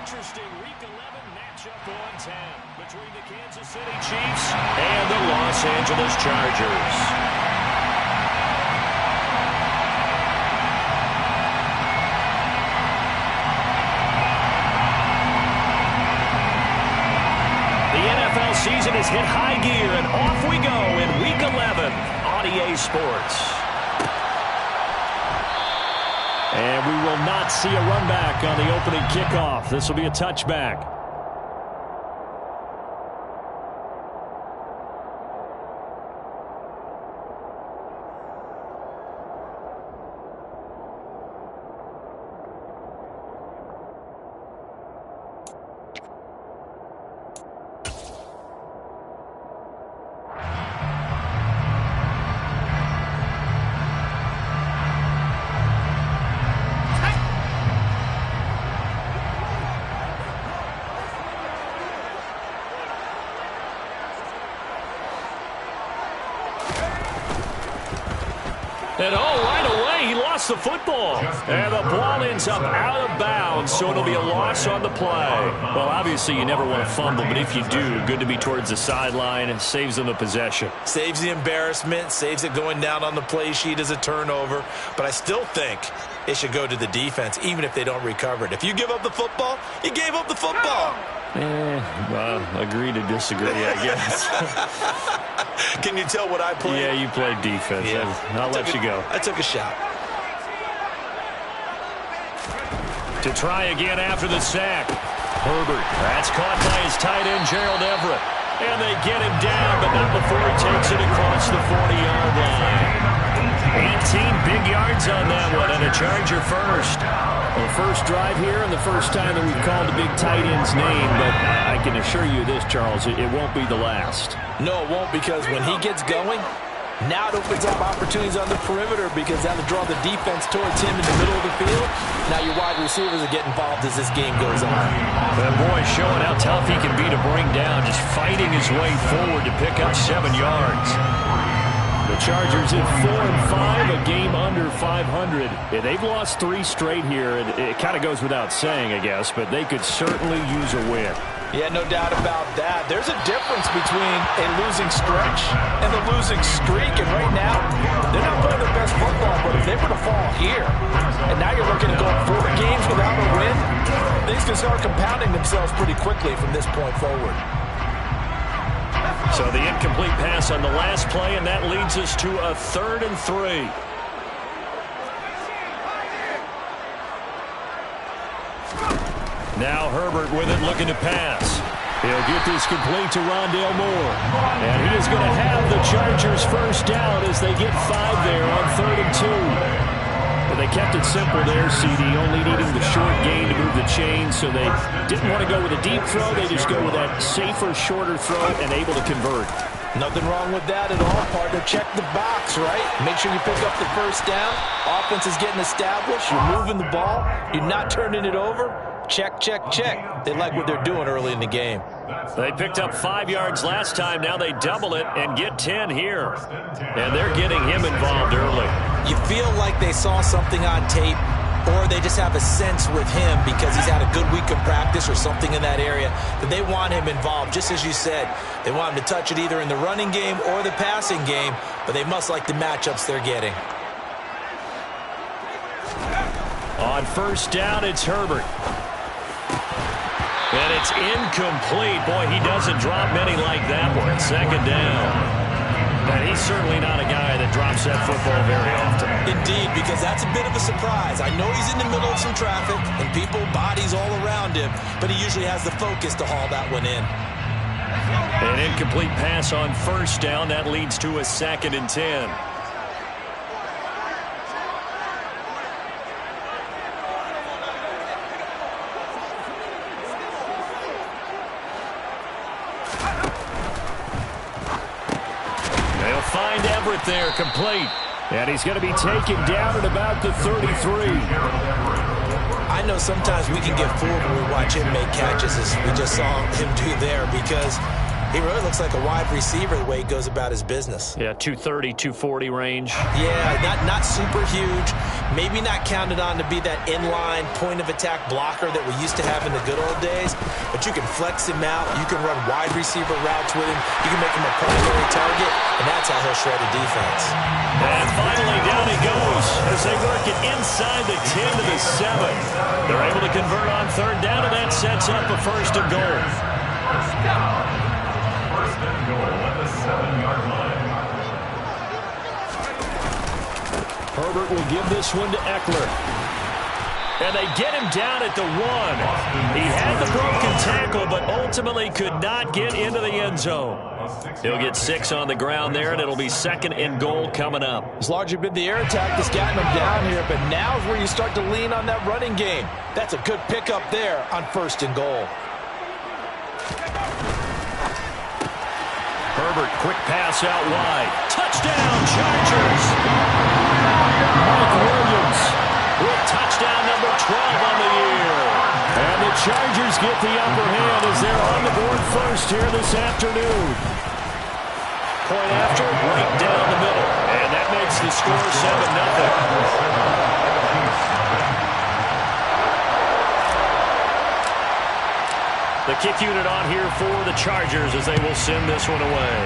Interesting Week 11 matchup on 10 between the Kansas City Chiefs and the Los Angeles Chargers. The NFL season has hit high gear, and off we go in Week 11 on EA Sports. And we will not see a run back on the opening kickoff. This will be a touchback. And right away, he lost the football. And the ball ends up out of bounds, so it'll be a loss on the play. Well, obviously, you never want to fumble, but if you do, good to be towards the sideline. It saves them the possession. Saves the embarrassment, saves it going down on the play sheet as a turnover. But I still think it should go to the defense, even if they don't recover it. If you give up the football, you gave up the football. Well, agree to disagree, I guess. Can you tell what I played? Yeah, you played defense. Yeah. I'll let you go. I took a shot. To try again after the sack. Herbert. That's caught by his tight end, Gerald Everett. And they get him down, but not before he takes it across the 40-yard line. 18 big yards on that one, and a Charger first. Well, the first drive here and the first time that we've called the big tight end's name, but I can assure you this, Charles, it won't be the last. No, it won't, because when he gets going, now it opens up opportunities on the perimeter because that'll draw the defense towards him in the middle of the field. Now your wide receivers will get involved as this game goes on. That boy showing how tough he can be to bring down, just fighting his way forward to pick up 7 yards. The Chargers at 4-5, a game under 500. Yeah, they've lost 3 straight here, and it kind of goes without saying, I guess, but they could certainly use a win. Yeah, no doubt about that. There's a difference between a losing stretch and a losing streak, and right now, they're not playing their best football, but if they were to fall here, and now you're looking at going 4 games without a win, things can start compounding themselves pretty quickly from this point forward. So the incomplete pass on the last play, and that leads us to a 3rd and 3. Now Herbert with it, looking to pass. He'll get this complete to Rondale Moore. And he is going to have the Chargers first down as they get 5 there on 3rd and 2. But they kept it simple there, CD, only needing the short gain to move the chain, so they didn't want to go with a deep throw. They just go with that safer, shorter throw and able to convert. Nothing wrong with that at all, partner. Check the box, right? Make sure you pick up the first down. Offense is getting established. You're moving the ball. You're not turning it over. Check, check, check. They like what they're doing early in the game. They picked up 5 yards last time. Now they double it and get 10 here. And they're getting him involved early. You feel like they saw something on tape, or they just have a sense with him because he's had a good week of practice or something in that area that they want him involved. Just as you said, they want him to touch it either in the running game or the passing game, but they must like the matchups they're getting. On first down, it's Herbert. And it's incomplete. Boy, he doesn't drop many like that one. 2nd down. And he's certainly not a guy that drops that football very often. Indeed, because that's a bit of a surprise. I know he's in the middle of some traffic and people, bodies all around him, but he usually has the focus to haul that one in. An incomplete pass on first down. That leads to a 2nd and 10. Find Everett there, complete. And he's going to be taken down at about the 33. I know sometimes we can get fooled when we watch him make catches, as we just saw him do there, because He really looks like a wide receiver the way he goes about his business. Yeah, 230, 240 range. Yeah, not super huge. Maybe not counted on to be that inline point-of-attack blocker that we used to have in the good old days. But you can flex him out. You can run wide receiver routes with him. You can make him a primary target, and that's how he'll shred a defense. And finally, down he goes as they work it inside the 10 to the 7. They're able to convert on third down, and that sets up a first and goal. First and goal at the 7-yard line. Herbert will give this one to Eckler. And they get him down at the 1. He had the broken tackle, but ultimately could not get into the end zone. He'll get 6 on the ground there, and it'll be second and goal coming up. It's largely been the air attack that's gotten him down here, but now's where you start to lean on that running game. That's a good pickup there on first and goal. Herbert, quick pass out wide. Touchdown, Chargers! Mike Williams with touchdown number 12 on the year. And the Chargers get the upper hand as they're on the board first here this afternoon. Point after, right down the middle. And that makes the score 7-0. The kick unit on here for the Chargers as they will send this one away.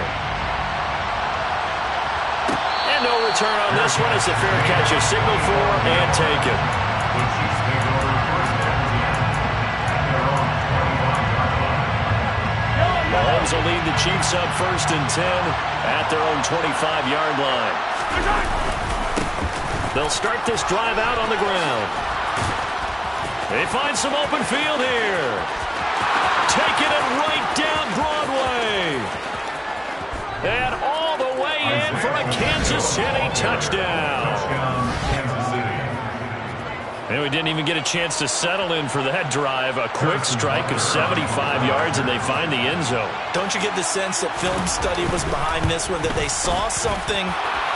And no return on this one as the fair catch is signaled for and taken. Mahomes will lead the Chiefs up first and 10 at their own 25-yard line. They'll start this drive out on the ground. They find some open field here. Taking it right down Broadway. And all the way in for a Kansas City touchdown. And we didn't even get a chance to settle in for that drive. A quick strike of 75 yards, and they find the end zone. Don't you get the sense that film study was behind this one, that they saw something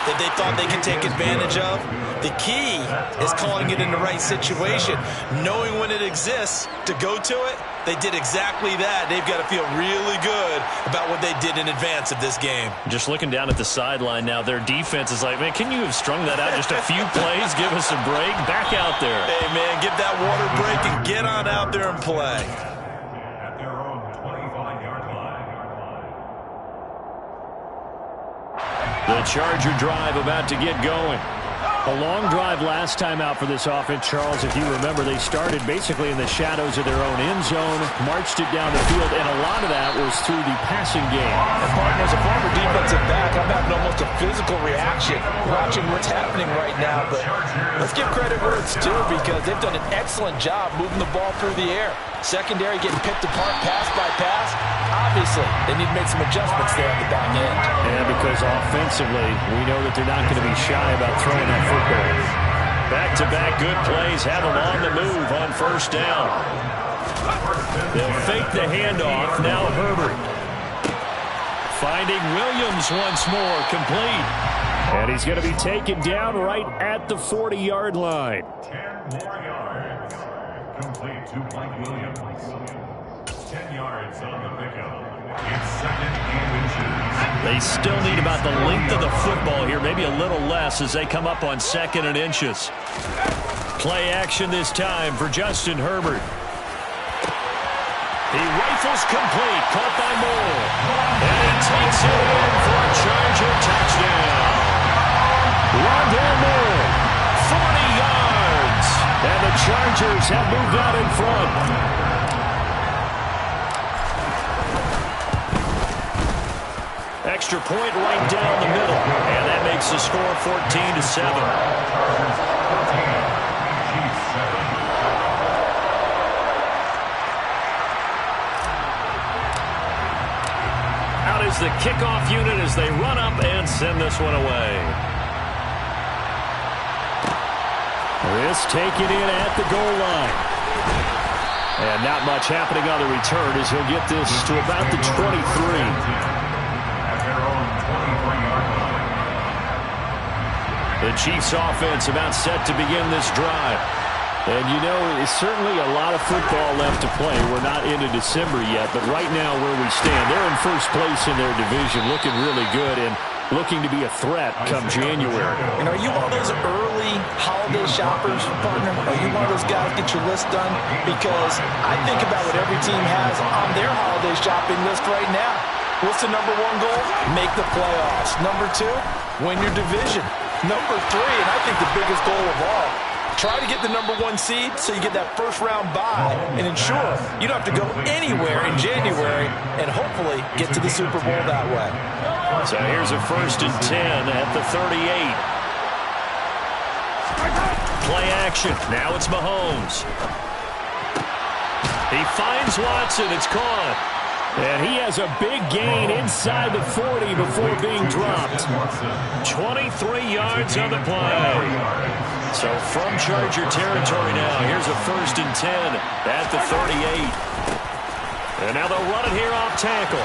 that they thought they could take advantage of? The key is calling it in the right situation, knowing when it exists to go to it. They did exactly that. They've got to feel really good about what they did in advance of this game. Just looking down at the sideline now, their defense is like, man, can you have strung that out just a few plays? Give us a break. Back out there. Hey, man, give that water break and get on out there and play. At their own 25-yard line. The Charger drive about to get going. A long drive last time out for this offense, Charles. If you remember, they started basically in the shadows of their own end zone, marched it down the field, and a lot of that was through the passing game. And partner, as a former defensive back, I'm having almost a physical reaction watching what's happening right now. But let's give credit where it's due because they've done an excellent job moving the ball through the air. Secondary getting picked apart pass by pass. Obviously, they need to make some adjustments there on the back end. Yeah, because offensively, we know that they're not going to be shy about throwing that football. Back-to-back good plays have them on the move on first down. They'll fake the handoff. Now Herbert. Finding Williams once more, complete. And he's going to be taken down right at the 40-yard line. 10 more yards. Complete to Mike Williams. 10 yards on the pickup. It's second and inches. They still need about the length of the football here, maybe a little less as they come up on second and inches. Play action this time for Justin Herbert. He rifles complete, caught by Moore. And he takes it in for a Charger touchdown. Rondale Moore, 40 yards. And the Chargers have moved out in front. Extra point right down the middle. And that makes the score 14-7. Out is the kickoff unit as they run up and send this one away. This taken in at the goal line. And not much happening on the return as he'll get this to about the 23. The Chiefs offense about set to begin this drive. And, you know, it's certainly a lot of football left to play. We're not into December yet, but right now where we stand, they're in first place in their division, looking really good and looking to be a threat come January. And are you one of those early holiday shoppers, partner? Are you one of those guys get your list done? Because I think about what every team has on their holiday shopping list right now. What's the number one goal? Make the playoffs. Number two, win your division. Number three, and I think the biggest goal of all, try to get the number one seed so you get that first round bye and ensure you don't have to go anywhere in January and hopefully get to the Super Bowl that way. So here's a 1st and 10 at the 38. Play action. Now it's Mahomes. He finds Watson. It's caught. And he has a big gain inside the 40 before being dropped. 23 yards on the play. So from Charger territory now, here's a 1st and 10 at the 38. And now they'll run it here off tackle.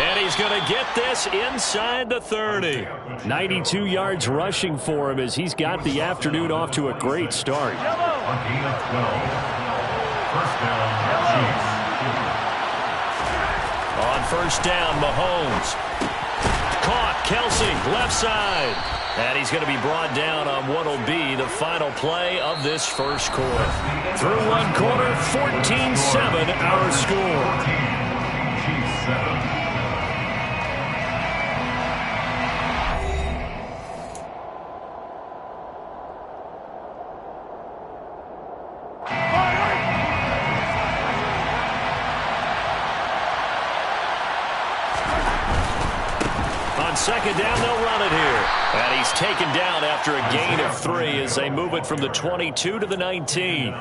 And he's going to get this inside the 30. 92 yards rushing for him as he's got the afternoon off to a great start. A gain of 12. First down, Chiefs. On 1st down, Mahomes. Caught, Kelsey, left side. And he's going to be brought down on what will be the final play of this first quarter. Through one quarter, 14-7 our score. Chiefs 7. Second down, they'll run it here. And he's taken down after a gain of 3 as they move it from the 22 to the 19.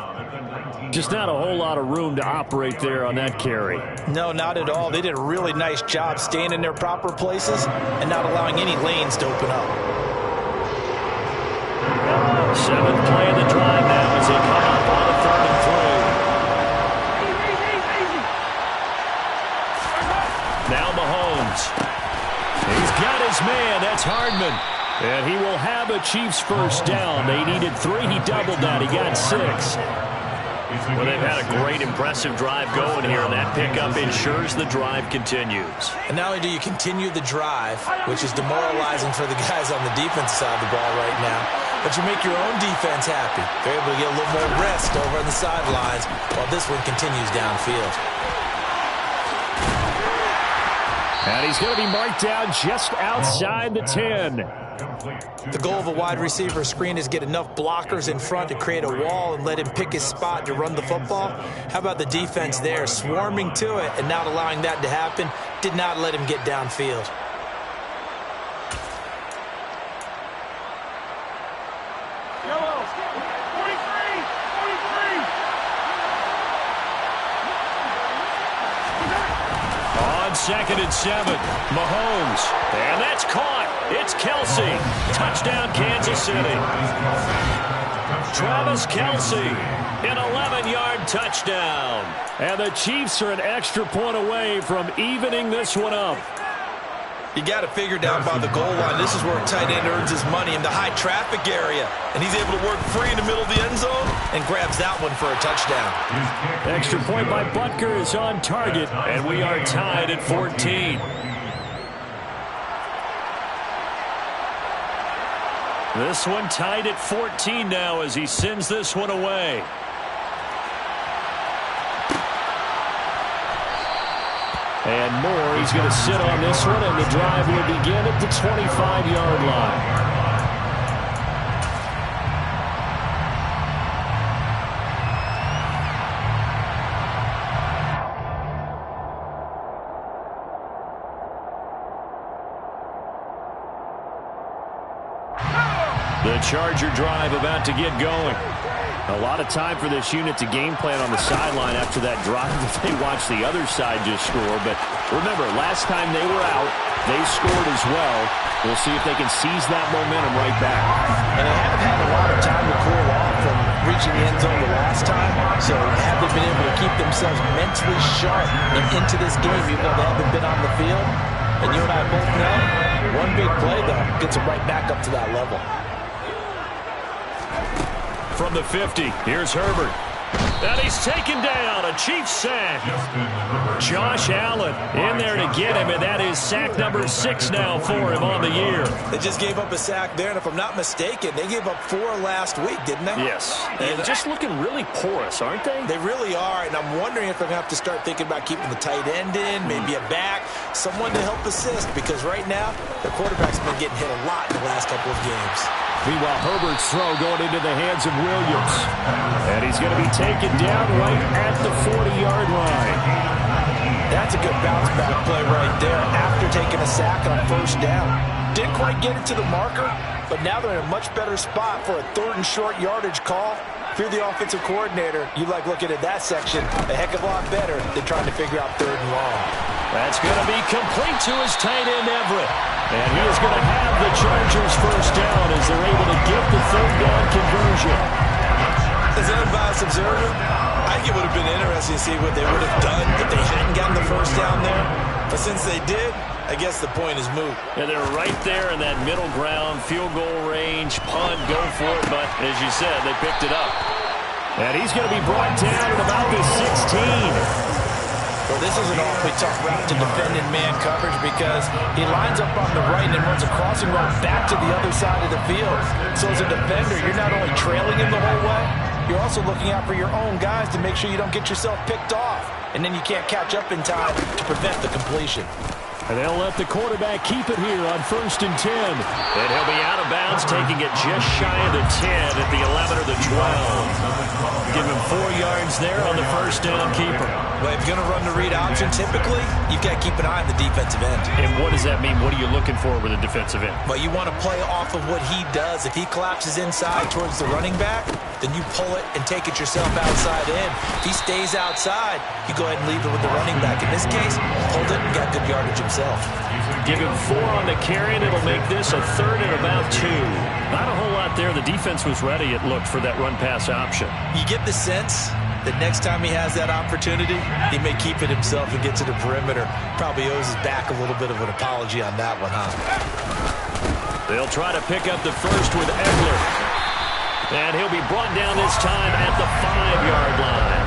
Just not a whole lot of room to operate there on that carry. No, not at all. They did a really nice job staying in their proper places and not allowing any lanes to open up. 7th play of the drive now as they come up on a 3rd and 3. Now Mahomes. He's got his man. That's Hardman. And he will have a Chiefs first down. They needed 3. He doubled that. He got 6. Well, they've had a great, impressive drive going here, and that pickup ensures the drive continues. And not only do you continue the drive, which is demoralizing for the guys on the defensive side of the ball right now, but you make your own defense happy. They're able to get a little more rest over on the sidelines while this one continues downfield. And he's going to be marked down just outside the 10. The goal of a wide receiver screen is get enough blockers in front to create a wall and let him pick his spot to run the football. How about the defense there, swarming to it and not allowing that to happen? Did not let him get downfield. Second and 7. Mahomes. And that's caught. It's Kelsey. Touchdown, Kansas City. Travis Kelsey. An 11-yard touchdown. And the Chiefs are an extra point away from evening this one up. You got to figure down by the goal line. This is where a tight end earns his money in the high traffic area. And he's able to work free in the middle of the end zone and grabs that one for a touchdown. Extra point by Butker is on target, and we are tied at 14. This one tied at 14 now as he sends this one away. And Moore, he's going to sit on this one, and the drive will begin at the 25-yard line. The Charger drive about to get going. A lot of time for this unit to game plan on the sideline after that drive that they watched the other side just score. But remember, last time they were out, they scored as well. We'll see if they can seize that momentum right back. And they haven't had a lot of time to cool off from reaching the end zone the last time. So have they been able to keep themselves mentally sharp and into this game even though they haven't been on the field? And you and I both know, one big play, though, gets them right back up to that level. from the 50. Here's Herbert. And he's taken down. A Chiefs sack. Josh Allen in there to get him, and that is sack number 6 now for him on the year. They just gave up a sack there, and if I'm not mistaken, they gave up 4 last week, didn't they? Yes. And just looking really porous, aren't they? They really are, and I'm wondering if they're going to have to start thinking about keeping the tight end in, maybe a back, someone to help assist, because right now, the quarterback's been getting hit a lot in the last couple of games. Meanwhile, Herbert's throw going into the hands of Williams. And he's going to be taken down right at the 40-yard line. That's a good bounce-back play right there after taking a sack on first down. Didn't quite get it to the marker, but now they're in a much better spot for a 3rd and short yardage call. If you're the offensive coordinator, you like looking at that section a heck of a lot better than trying to figure out 3rd and long. That's going to be complete to his tight end, Everett. And he is going to have the Chargers first down as they're able to get the 3rd down conversion. As an unbiased observer, I think it would have been interesting to see what they would have done if they hadn't gotten the first down there. But since they did, I guess the point is moot. Yeah, they're right there in that middle ground, field goal range, punt, go for it. But as you said, they picked it up. And he's going to be brought down at about the 16. Well, this is an awfully tough route to defend in man coverage because he lines up on the right and then runs a crossing route back to the other side of the field. So as a defender, you're not only trailing him the whole way, you're also looking out for your own guys to make sure you don't get yourself picked off. And then you can't catch up in time to prevent the completion. And they'll let the quarterback keep it here on 1st and 10. And he'll be out of bounds, taking it just shy of the 10 at the 11 or the 12. Give him 4 yards there on the first down keeper. Well, if you're going to run the read option, typically, you've got to keep an eye on the defensive end. And what does that mean? What are you looking for with a defensive end? Well, you want to play off of what he does. If he collapses inside towards the running back, then you pull it and take it yourself outside in. If he stays outside, you go ahead and leave it with the running back. In this case, pulled it and got good yardage himself. Give him 4 on the carry, and it'll make this a 3rd and about 2. Not a whole lot there. The defense was ready, it looked, for that run-pass option. You get the sense that next time he has that opportunity, he may keep it himself and get to the perimeter. Probably owes his back a little bit of an apology on that one, huh? They'll try to pick up the first with Ekeler. And he'll be brought down this time at the 5-yard line.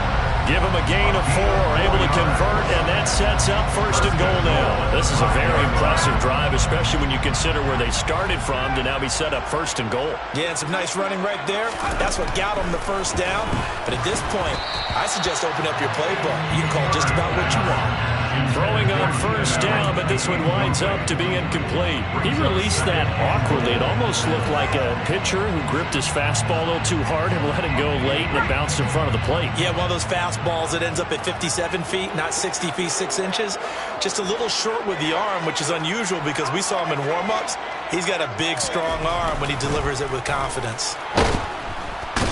Give him a gain of 4, able to convert, and that sets up 1st and goal now. This is a very impressive drive, especially when you consider where they started from to now be set up 1st and goal. Yeah, and some nice running right there. That's what got them the first down. But at this point, I suggest open up your playbook. You can call just about what you want. Throwing on first down, but this one winds up to be incomplete. He released that awkwardly. It almost looked like a pitcher who gripped his fastball a little too hard and let it go late, and it bounced in front of the plate. Yeah, one of those fastballs that ends up at 57 feet, not 60 feet 6 inches. Just a little short with the arm, which is unusual because we saw him in warm-ups. He's got a big, strong arm when he delivers it with confidence.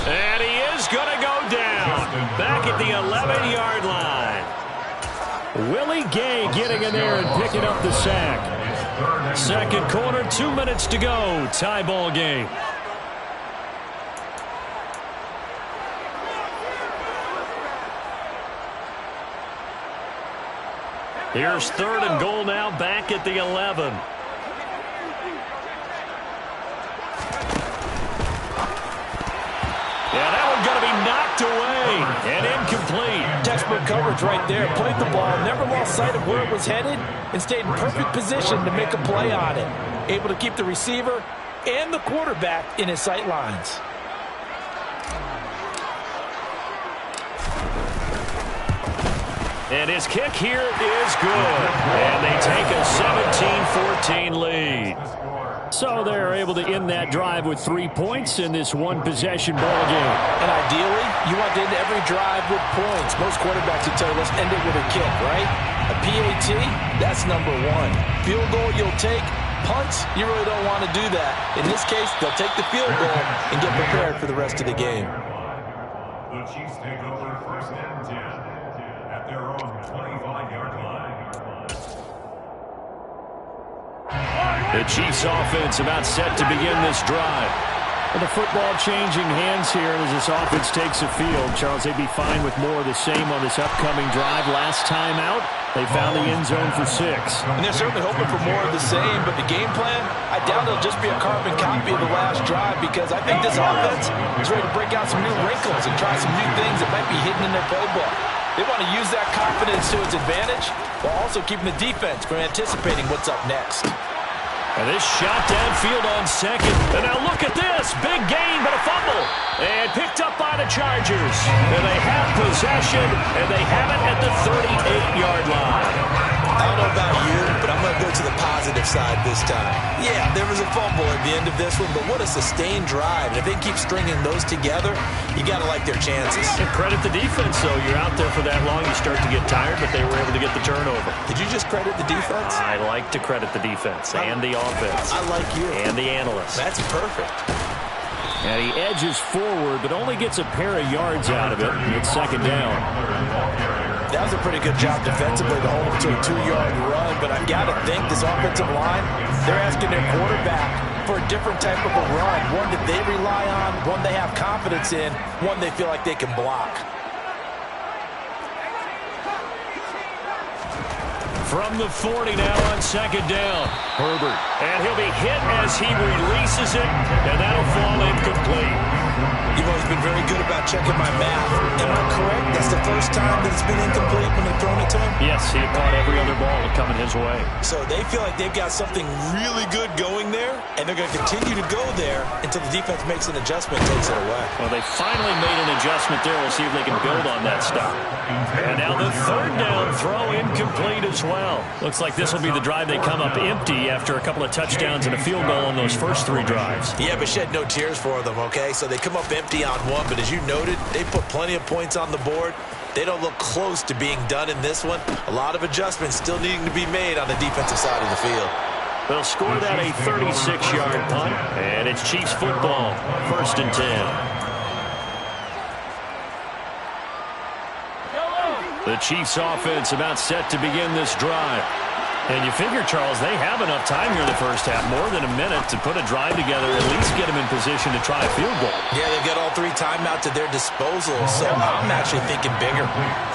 And he is going to go down back at the 11-yard line. Willie Gay getting in there and picking up the sack. 2nd quarter, 2 minutes to go. Tie ball game. Here's 3rd and goal now, back at the 11. Yeah, that one's going to be knocked away and incomplete. Textbook coverage right there. Played the ball, never lost sight of where it was headed, and stayed in perfect position to make a play on it. Able to keep the receiver and the quarterback in his sight lines. And his kick here is good. And they take a 17-14 lead. So they're able to end that drive with 3 points in this one-possession ball game. And ideally, you want to end every drive with points. Most quarterbacks would tell you, let's end it with a kick, right? A PAT, that's number 1. Field goal you'll take. Punts, you really don't want to do that. In this case, they'll take the field goal and get prepared for the rest of the game. The Chiefs take over 1st and 10 at their own 25-yard line. The Chiefs offense about set to begin this drive. And the football changing hands here as this offense takes the field. Charles, they'd be fine with more of the same on this upcoming drive. Last time out, They found the end zone for 6. And they're certainly hoping for more of the same, but the game plan, I doubt it'll just be a carbon copy of the last drive, because I think this offense is ready to break out some new wrinkles and try some new things that might be hidden in their playbook. They want to use that confidence to its advantage while also keeping the defense from anticipating what's up next. And this shot downfield on second. And now look at this. Big gain, but a fumble. And picked up by the Chargers. And they have possession, and they have it at the 38-yard line. I don't know about you, but I'm going to go to the positive side this time. Yeah, there was a fumble at the end of this one, but what a sustained drive. And if they keep stringing those together, you got to like their chances. And credit the defense, though. You're out there for that long, you start to get tired, but they were able to get the turnover. Did you just credit the defense? I like to credit the defense and the offense. I like you. And the analysts. That's perfect. And he edges forward, but only gets a pair of yards out of it. It's second down. That was a pretty good job defensively to hold him to a 2-yard run, but I've got to think this offensive line, they're asking their quarterback for a different type of a run, one that they rely on, one they have confidence in, one they feel like they can block. From the 40 now on second down. Herbert. And he'll be hit as he releases it, and that'll fall incomplete. You've always been very good about checking my math. Am I correct? That's the first time that it's been incomplete when they've thrown it to him? Yes, he had caught every other ball coming his way. So they feel like they've got something really good going there, and they're going to continue to go there until the defense makes an adjustment and takes it away. Well, they finally made an adjustment there. We'll see if they can build on that stop. And now the third down throw incomplete as well. Looks like this will be the drive they come up empty after a couple of touchdowns and a field goal on those first 3 drives. Yeah, but shed no tears for them, okay? So they come up empty on one, but as you noted, they put plenty of points on the board. They don't look close to being done in this one. A lot of adjustments still needing to be made on the defensive side of the field. They'll score that a 36-yard punt, and it's Chiefs football, 1st and 10. The Chiefs offense about set to begin this drive. And you figure, Charles, they have enough time here in the first half, more than a minute, to put a drive together, at least get them in position to try a field goal. Yeah, they've got all 3 timeouts at their disposal, so I'm actually thinking bigger.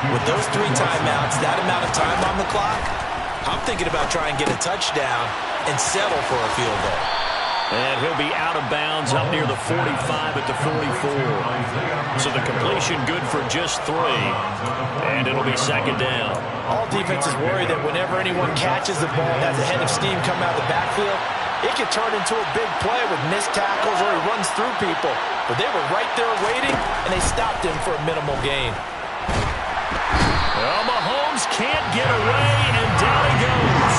With those 3 timeouts, that amount of time on the clock, I'm thinking about trying to get a touchdown and settle for a field goal. And he'll be out of bounds up near the 45 at the 44. So the completion good for just 3. And it'll be second down. All defenses worry that whenever anyone catches the ball and has a head of steam coming out of the backfield, it can turn into a big play with missed tackles or he runs through people. But they were right there waiting, and they stopped him for a minimal gain. Well, Mahomes can't get away, and down he goes.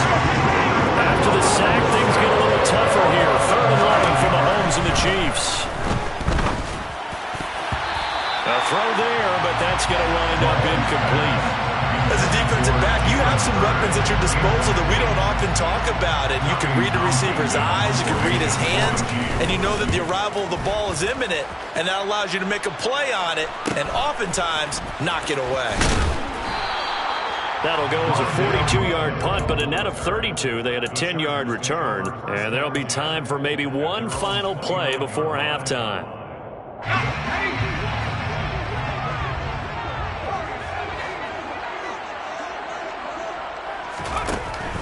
After the sack, things get a little tougher here. 3rd and 11 for Mahomes and the Chiefs. A throw there, but that's going to wind up incomplete. As a defensive back, you have some weapons at your disposal that we don't often talk about. And you can read the receiver's eyes, you can read his hands, and you know that the arrival of the ball is imminent, and that allows you to make a play on it and oftentimes knock it away. That'll go as a 42-yard punt, but a net of 32. They had a 10-yard return, and there'll be time for maybe one final play before halftime.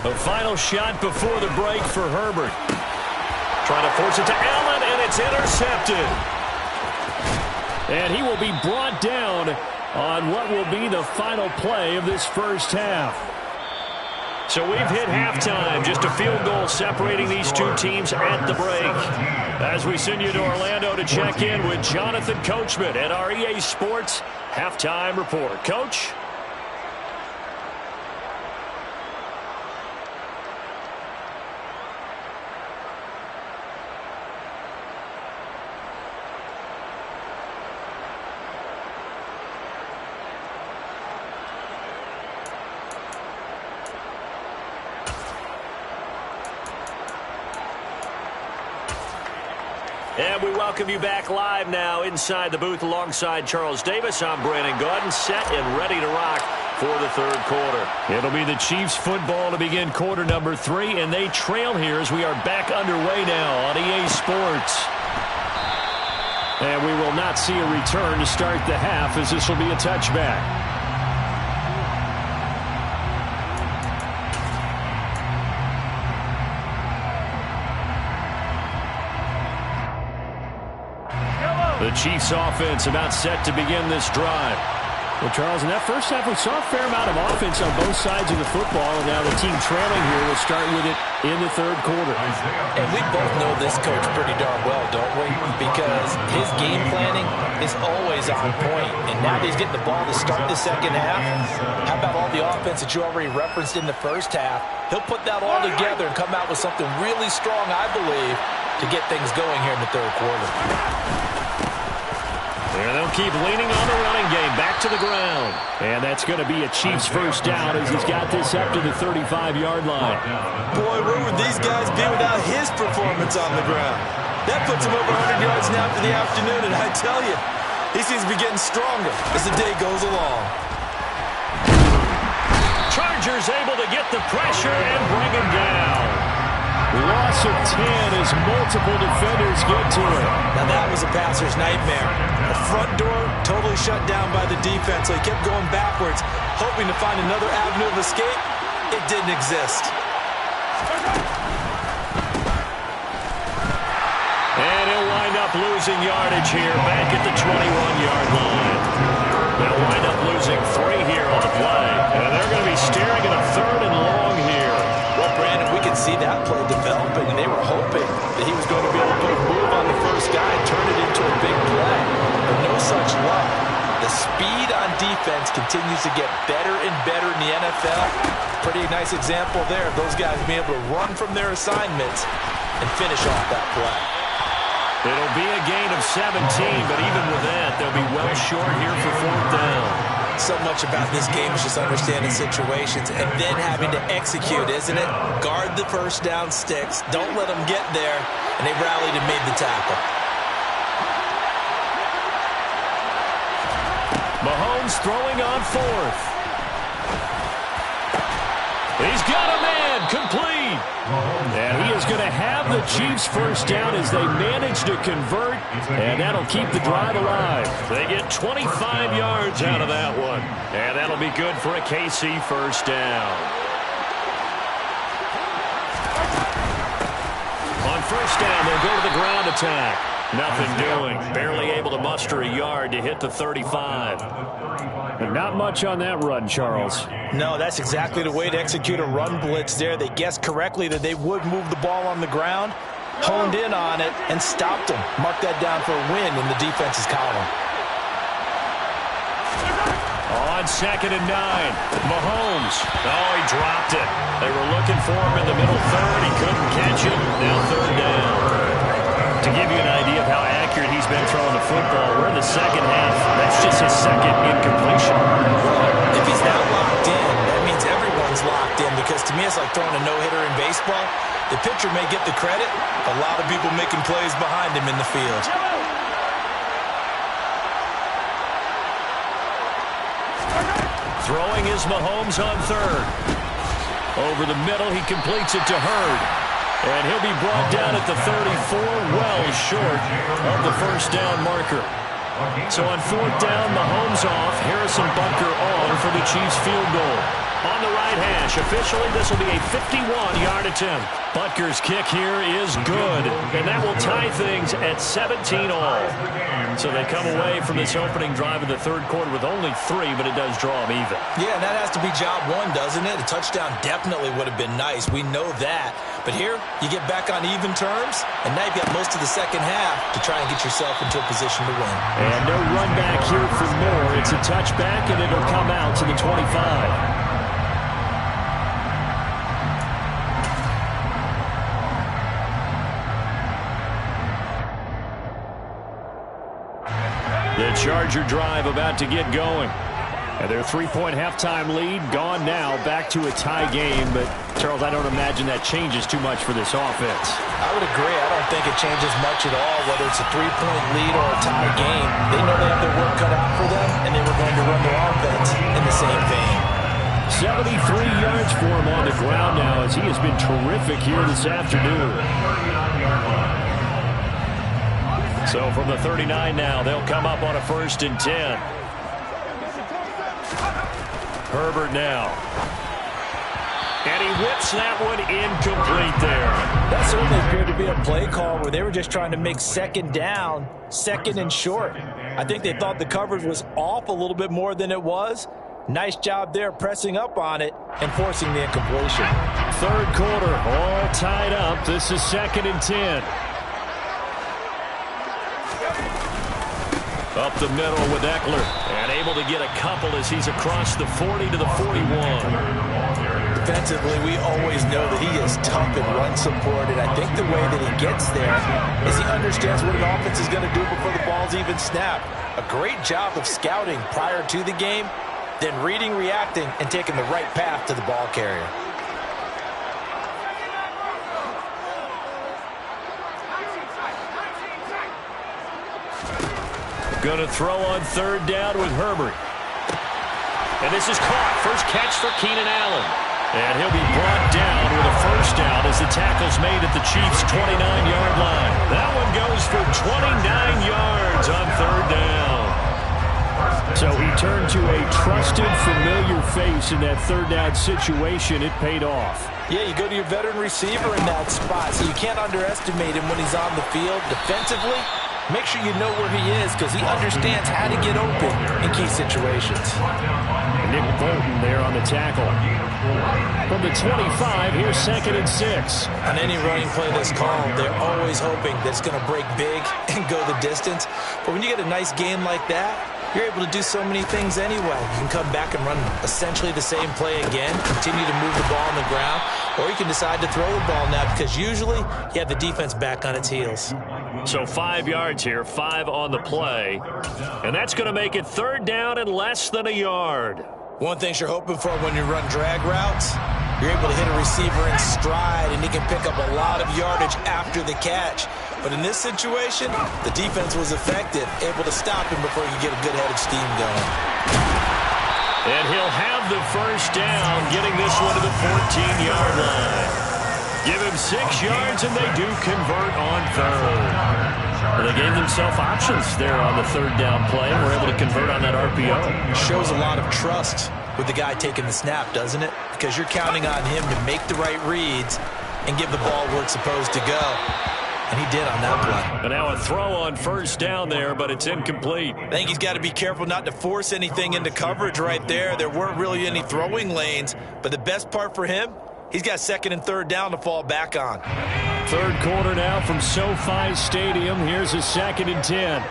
A final shot before the break for Herbert. Trying to force it to Allen, and it's intercepted. And he will be brought down on what will be the final play of this first half. So we've hit halftime, just a field goal separating these 2 teams at the break. As we send you to Orlando to check in with Jonathan Coachman at our EA Sports Halftime Report. Coach? And we welcome you back live now inside the booth alongside Charles Davis. I'm Brandon Gaudin, set and ready to rock for the 3rd quarter. It'll be the Chiefs football to begin quarter number 3, and they trail here as we are back underway now on EA Sports. And we will not see a return to start the half, as this will be a touchback. The Chiefs offense about set to begin this drive. Well, Charles, in that first half, we saw a fair amount of offense on both sides of the football, and now the team trailing here will start with it in the third quarter. And we both know this coach pretty darn well, don't we? Because his game planning is always on point. And now that he's getting the ball to start the second half, how about all the offense that you already referenced in the first half? He'll put that all together and come out with something really strong, I believe, to get things going here in the third quarter. And they'll keep leaning on the running game back to the ground. And that's going to be a Chiefs first down as he's got this up to the 35-yard line. Boy, where would these guys be without his performance on the ground? That puts him over 100 yards now for the afternoon, and I tell you, he seems to be getting stronger as the day goes along. Chargers able to get the pressure and bring him down. Loss of 10 as multiple defenders get to it. Now that was a passer's nightmare. The front door totally shut down by the defense, so he kept going backwards, hoping to find another avenue of escape. It didn't exist. And he'll wind up losing yardage here back at the 21-yard line. They'll wind up losing 3 here on the play. And they're going to be staring at a third and long here. Well, Brandon, we can see that play developing, and they were hoping that he was going to be able to put a move on the first guy and turn it into a big play. But no such luck. The speed on defense continues to get better and better in the NFL. Pretty nice example there of those guys being able to run from their assignments and finish off that play. It'll be a gain of 17, but even with that, they'll be well short here for fourth down. So much about this game is just understanding situations and then having to execute, isn't it? Guard the first down sticks. Don't let them get there. And they rallied and made the tackle. Mahomes throwing on fourth. He's got a man complete. And he is going to have the Chiefs first down as they manage to convert, and that'll keep the drive alive. They get 25 yards out of that one, and that'll be good for a KC first down. On first down, they'll go to the ground attack. Nothing doing. Barely able to muster a yard to hit the 35. And not much on that run, Charles. No, that's exactly the way to execute a run blitz there. They guessed correctly that they would move the ball on the ground, honed in on it, and stopped them. Mark that down for a win in the defense's column. On second and 9, Mahomes. Oh, he dropped it. They were looking for him in the middle third. He couldn't catch it. Now third down. To give you an idea of how accurate he's been throwing the football, we're in the second half. That's just his second incompletion. If he's that locked in, that means everyone's locked in, because to me it's like throwing a no-hitter in baseball. The pitcher may get the credit, a lot of people making plays behind him in the field. Throwing is Mahomes on third. Over the middle, he completes it to Hurd. And he'll be brought down at the 34, well short of the first down marker. So on fourth down, Mahomes off, Harrison Butker on for the Chiefs field goal. On the right hash, officially this will be a 51-yard attempt. Butker's kick here is good, and that will tie things at 17 all. So they come away from this opening drive in the third quarter with only 3, but it does draw them even. Yeah, and that has to be job one, doesn't it? A touchdown definitely would have been nice. We know that. But here, you get back on even terms, and now you've got most of the second half to try and get yourself into a position to win. And no run back here for more. It's a touchback, and it'll come out to the 25. The Charger drive about to get going. And their 3-point halftime lead gone now, back to a tie game. But, Charles, I don't imagine that changes too much for this offense. I would agree. I don't think it changes much at all, whether it's a 3-point lead or a tie game. They know they have their work cut out for them, and they were going to run their offense in the same vein. 73 yards for him on the ground now, as he has been terrific here this afternoon. So from the 39 now, they'll come up on a 1st and 10. Herbert now. And And he whips that one incomplete there. That certainly appeared to be a play call where they were just trying to make second down, second and short. I think they thought the coverage was off a little bit more than it was. Nice job there pressing up on it and forcing the incompletion. Third quarter, all tied up. This is 2nd and 10. Up the middle with Eckler. And able to get a couple as he's across the 40 to the 41. Defensively, we always know that he is tough and run support, and I think the way that he gets there is he understands what an offense is going to do before the ball's even snapped. A great job of scouting prior to the game, then reading, reacting, and taking the right path to the ball carrier. Going to throw on 3rd down with Herbert. And this is caught. First catch for Keenan Allen. And he'll be brought down with a first down as the tackle's made at the Chiefs' 29-yard line. That one goes for 29 yards on 3rd down. So he turned to a trusted, familiar face in that 3rd down situation. It paid off. Yeah, you go to your veteran receiver in that spot, so you can't underestimate him when he's on the field defensively. Make sure you know where he is because he understands how to get open in key situations. Nick Bolton there on the tackle. From the 25, here's 2nd and 6. On any running play that's called, they're always hoping that it's going to break big and go the distance. But when you get a nice game like that, you're able to do so many things anyway. You can come back and run essentially the same play again, continue to move the ball on the ground, or you can decide to throw the ball now because usually you have the defense back on its heels. So 5 yards here, 5 on the play. And that's going to make it 3rd down and less than a yard. One thing you're hoping for when you run drag routes, you're able to hit a receiver in stride and he can pick up a lot of yardage after the catch. But in this situation, the defense was effective, able to stop him before you get a good head of steam going. And he'll have the first down, getting this one to the 14-yard line. Give him 6 yards, and they do convert on 3rd. Well, they gave themselves options there on the 3rd down play, and were able to convert on that RPO. Shows a lot of trust with the guy taking the snap, doesn't it? Because you're counting on him to make the right reads and give the ball where it's supposed to go. And he did on that play. And now a throw on 1st down there, but it's incomplete. I think he's got to be careful not to force anything into coverage right there. There weren't really any throwing lanes, but the best part for him, he's got 2nd and 3rd down to fall back on. 3rd quarter now from SoFi Stadium. Here's a 2nd and 10.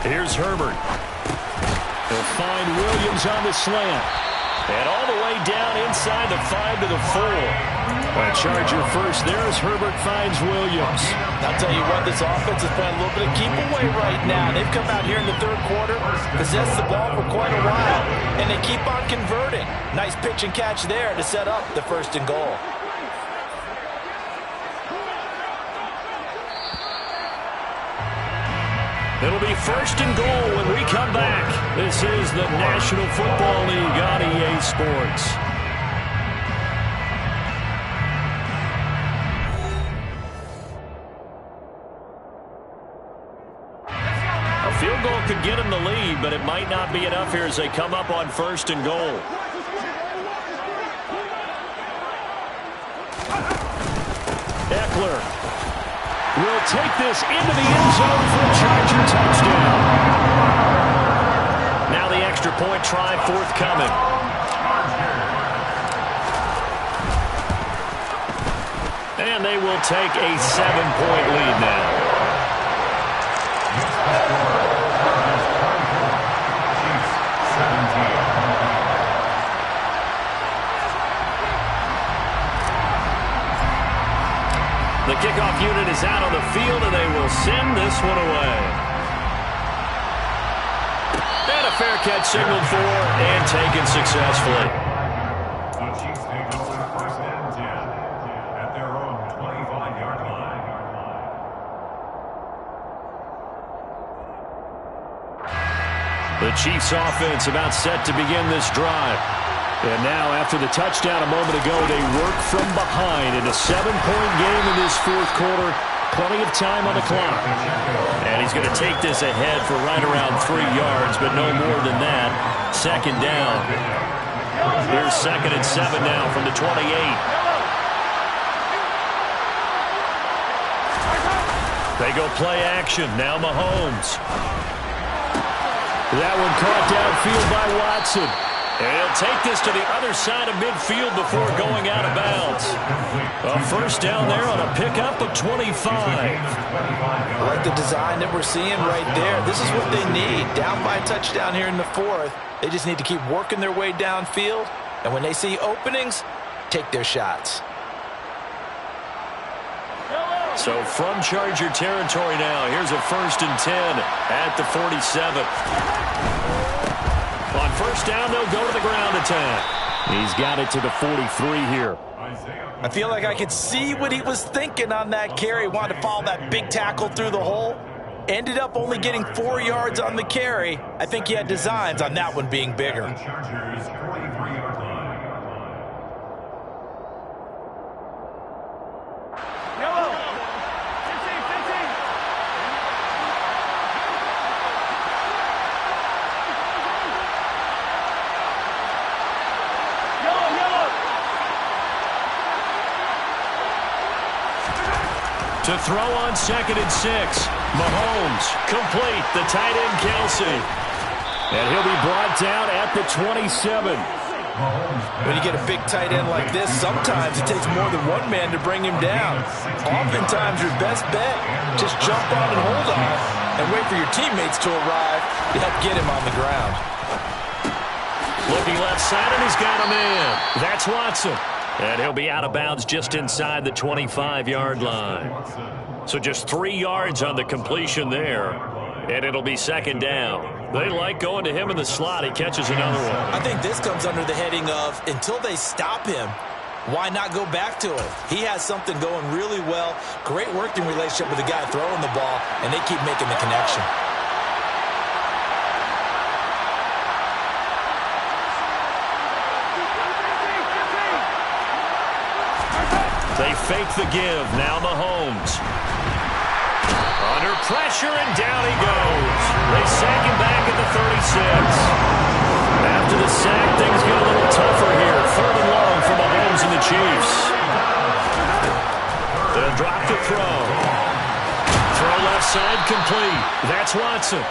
Here's Herbert. He'll find Williams on the slant. And all the way down inside the 5 to the 4. A Charger first there as Herbert finds Williams. I'll tell you what, this offense is playing a little bit of keep away right now. They've come out here in the 3rd quarter, possessed the ball for quite a while, and they keep on converting. Nice pitch and catch there to set up the 1st and goal. It'll be 1st and goal when we come back. This is the National Football League on EA Sports. A field goal could get them the lead, but it might not be enough here as they come up on 1st and goal. Eckler will take this into the end zone for a Charger touchdown. Now the extra point try forthcoming. And they will take a 7-point lead now. The kickoff unit is out on the field, and they will send this one away. And a fair catch signaled for and taken successfully. The Chiefs take over 1st and 10 at their own 25-yard line. The Chiefs offense about set to begin this drive. And now, after the touchdown a moment ago, they work from behind in a 7-point game in this 4th quarter. Plenty of time on the clock. And he's going to take this ahead for right around 3 yards, but no more than that. 2nd down. Here's 2nd and 7 now from the 28. They go play action. Now Mahomes. That one caught downfield by Watson. And he'll take this to the other side of midfield before going out of bounds. A first down there on a pickup of 25. I like the design that we're seeing right there. This is what they need. Down by a touchdown here in the 4th. They just need to keep working their way downfield. And when they see openings, take their shots. So from Charger territory now, here's a 1st and 10 at the 47. On first down, they'll go to the ground attack. He's got it to the 43 here. I feel like I could see what he was thinking on that carry. Wanted to follow that big tackle through the hole. Ended up only getting 4 yards on the carry. I think he had designs on that one being bigger. Chargers 43-yard line. To throw on 2nd and 6. Mahomes complete. The tight end Kelsey. And he'll be brought down at the 27. When you get a big tight end like this, sometimes it takes more than one man to bring him down. Oftentimes your best bet, just jump on and hold on and wait for your teammates to arrive to help get him on the ground. Looking left side, and he's got a man. That's Watson. And he'll be out of bounds just inside the 25-yard line. So just 3 yards on the completion there. And it'll be 2nd down. They like going to him in the slot. He catches another one. I think this comes under the heading of until they stop him, why not go back to it? He has something going really well. Great working relationship with the guy throwing the ball, and they keep making the connection. They fake the give. Now Mahomes. Under pressure, and down he goes. They sack him back at the 36. After the sack, things get a little tougher here. 3rd and long for Mahomes and the Chiefs. They'll drop the throw. Throw left side complete. That's Watson.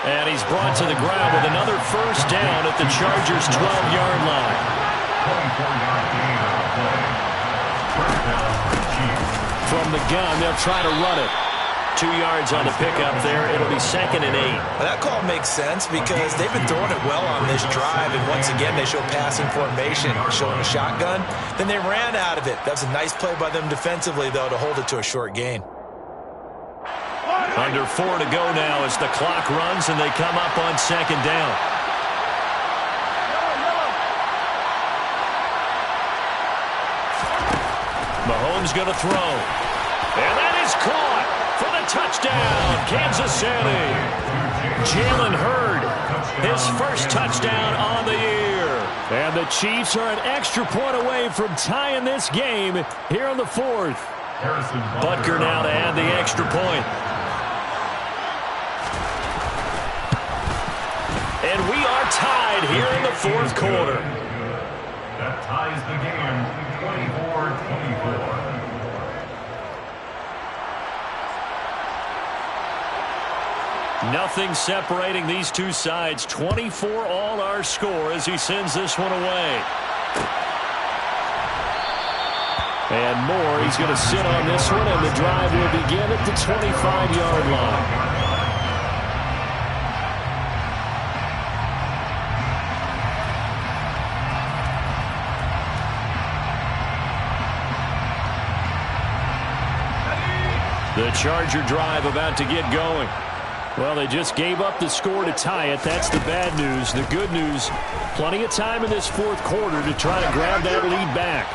And he's brought to the ground with another first down at the Chargers' 12-yard line. 24-yard gain on the play. From the gun, they'll try to run it. 2 yards on the pickup there. It'll be 2nd and 8. Well, that call makes sense because they've been throwing it well on this drive, and once again they show passing formation, showing a shotgun. Then they ran out of it. That was a nice play by them defensively, though, to hold it to a short gain. Under 4 to go now as the clock runs, and they come up on 2nd down. Mahomes going to throw. And that is caught for the touchdown, Kansas City. Jalen Hurd, his first touchdown on the year. And the Chiefs are an extra point away from tying this game here in the 4th. Butker now to add the extra point. And we are tied here in the 4th quarter. That ties the game 24-24. Nothing separating these two sides. 24 all our score as he sends this one away. And Moore, he's going to sit on this one, and the drive will begin at the 25-yard line. The Charger drive about to get going. Well, they just gave up the score to tie it. That's the bad news. The good news, plenty of time in this 4th quarter to try to grab that lead back.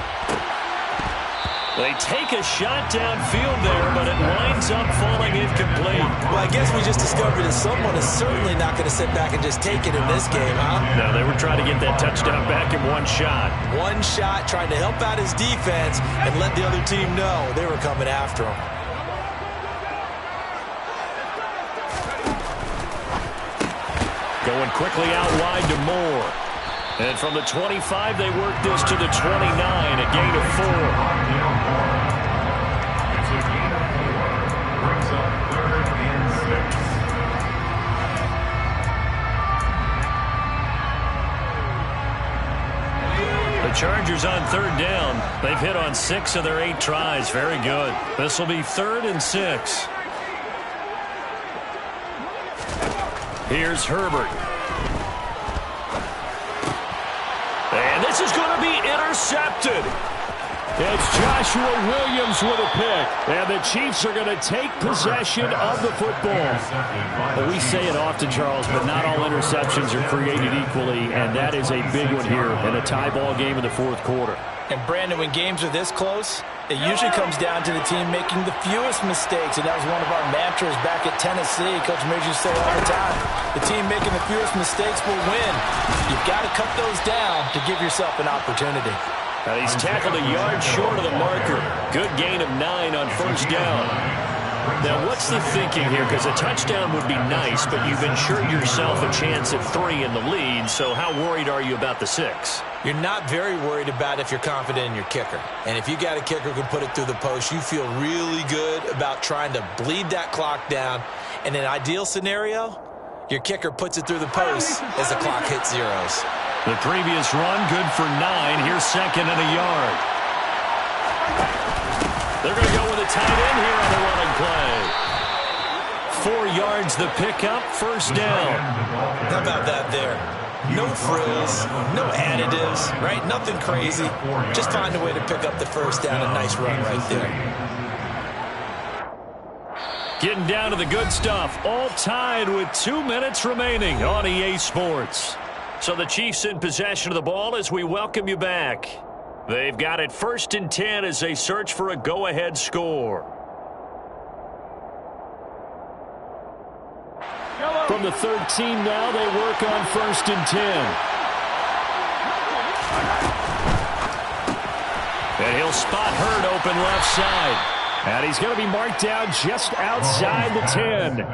They take a shot downfield there, but it winds up falling incomplete. Well, I guess we just discovered that someone is certainly not going to sit back and just take it in this game, huh? No, they were trying to get that touchdown back in one shot. One shot, trying to help out his defense and let the other team know they were coming after him. Going quickly out wide to Moore. And from the 25, they work this to the 29, a gain of 4. It's a gain of 4. Brings up 3rd and 6. The Chargers on 3rd down. They've hit on 6 of their 8 tries. Very good. This will be 3rd and 6. Here's Herbert. And this is going to be intercepted. It's Joshua Williams with a pick. And the Chiefs are going to take possession of the football. Well, we say it often, Charles, but not all interceptions are created equally, and that is a big one here in a tie ball game in the 4th quarter. And, Brandon, when games are this close, it usually comes down to the team making the fewest mistakes, and that was one of our mantras back at Tennessee. Coach Mears used to say all the time, the team making the fewest mistakes will win. You've got to cut those down to give yourself an opportunity. He's tackled a yard short of the marker. Good gain of 9 on 1st down. Now, what's the thinking here? Because a touchdown would be nice, but you've ensured yourself a chance at 3 in the lead, so how worried are you about the 6? You're not very worried about if you're confident in your kicker. And if you got a kicker who can put it through the post, you feel really good about trying to bleed that clock down. In an ideal scenario, your kicker puts it through the post as the clock hits zeros. The previous run, good for 9. Here's 2nd and a yard. They're going to go with a tight end here on the running play. 4 yards the pickup, 1st down. How about that there? No frills, no additives, right? Nothing crazy. Just find a way to pick up the 1st down. A nice run right there. Getting down to the good stuff. All tied with 2 minutes remaining on EA Sports. So the Chiefs in possession of the ball as we welcome you back. They've got it 1st and 10 as they search for a go-ahead score. From the 13 now, they work on 1st and 10. And he'll spot Hurd open left side. And he's going to be marked down just outside the 10.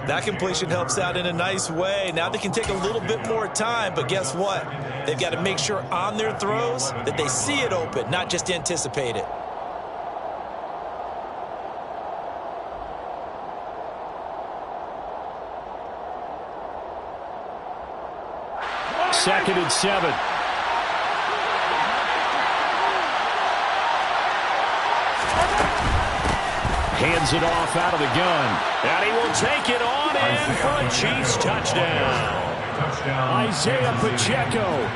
That completion helps out in a nice way. Now they can take a little bit more time, but guess what? They've got to make sure on their throws that they see it open, not just anticipate it. Second and 7. Hands it off out of the gun. And he will take it on in for a Chiefs touchdown. Isaiah Pacheco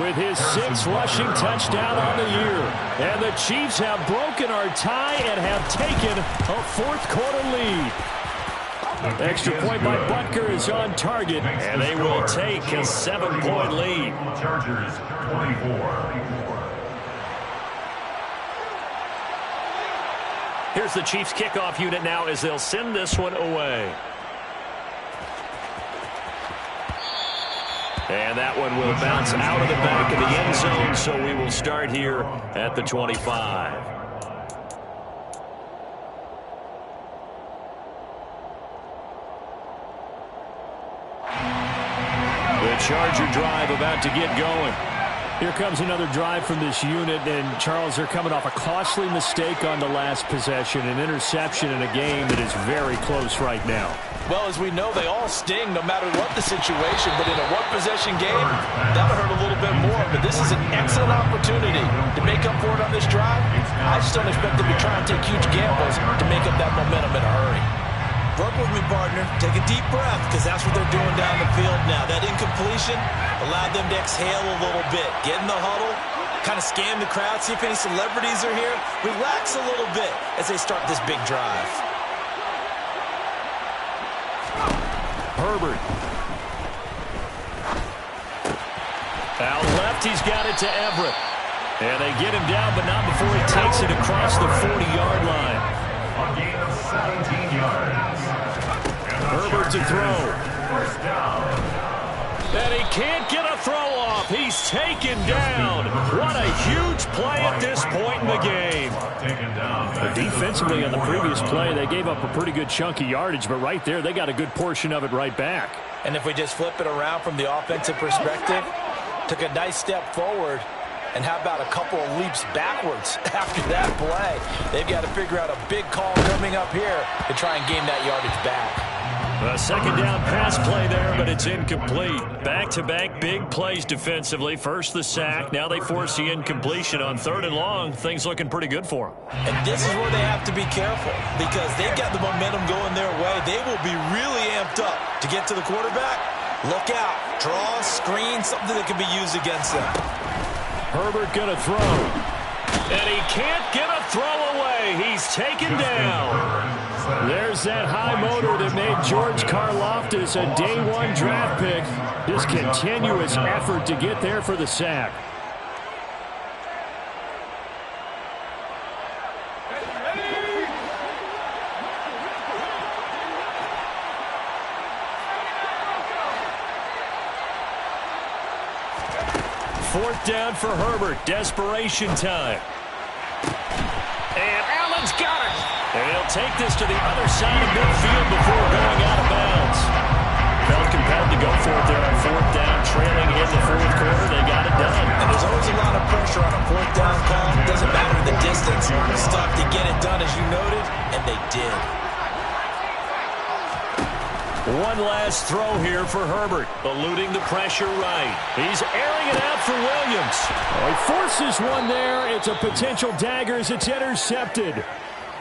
with his 6th rushing touchdown on the year. And the Chiefs have broken our tie and have taken a 4th quarter lead. Extra point by Butker is on target, and they will take a 7-point lead. Chargers 24. Here's the Chiefs kickoff unit now as they'll send this one away. And that one will bounce out of the back of the end zone, so we will start here at the 25. The Charger drive about to get going. Here comes another drive from this unit, and Charles, they're coming off a costly mistake on the last possession, an interception in a game that is very close right now. Well, as we know, they all sting no matter what the situation, but in a one-possession game, that'll hurt a little bit more. But this is an excellent opportunity to make up for it on this drive. I just don't expect them to try and take huge gambles to make up that momentum in a hurry. Work with me, partner. Take a deep breath, because that's what they're doing down the field now. That incompletion allowed them to exhale a little bit. Get in the huddle, kind of scan the crowd, see if any celebrities are here. Relax a little bit as they start this big drive. Herbert. Out left, he's got it to Everett. And they get him down, but not before he takes it across the 40-yard line. A gain of 17 yards. Herbert to throw. 1st down. And he can't get a throw off. He's taken down. What a huge play at this point in the game. Taken down. Defensively on the previous play, they gave up a pretty good chunk of yardage, but right there, they got a good portion of it right back. And if we just flip it around from the offensive perspective, Took a nice step forward. And how about a couple of leaps backwards after that play? They've got to figure out a big call coming up here to try and gain that yardage back. A second down pass play there, but it's incomplete. Back-to-back big plays defensively. First the sack. Now they force the incompletion on 3rd and long. Things looking pretty good for them. And this is where they have to be careful because they've got the momentum going their way. They will be really amped up to get to the quarterback. Look out. Draw, screen, something that can be used against them. Herbert going to throw. And he can't get a throw away. He's taken down. There's that high motor that made George Karlaftis a day 1 draft pick. This continuous effort to get there for the sack. Fourth down for Herbert. Desperation time. And Allen's got it. And he'll take this to the other side of midfield before going out of bounds. Felt compelled to go for it there on 4th down, trailing in the 4th quarter. They got it done. And there's always a lot of pressure on a 4th down call. It doesn't matter the distance. Stuff to get it done, as you noted, and they did. One last throw here for Herbert, eluding the pressure right. He's airing it out for Williams. He forces one there. It's a potential dagger as it's intercepted.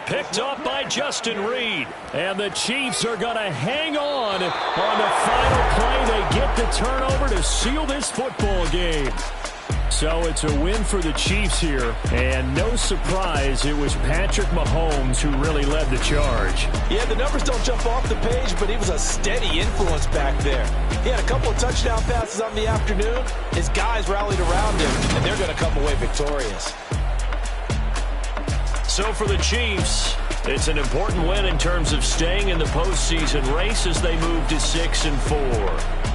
Picked up by Justin Reed. And the Chiefs are going to hang on the final play. They get the turnover to seal this football game. So it's a win for the Chiefs here. And no surprise, it was Patrick Mahomes who really led the charge. Yeah, the numbers don't jump off the page, but he was a steady influence back there. He had a couple of touchdown passes on the afternoon. His guys rallied around him, and they're going to come away victorious. So for the Chiefs, it's an important win in terms of staying in the postseason race as they move to 6-4.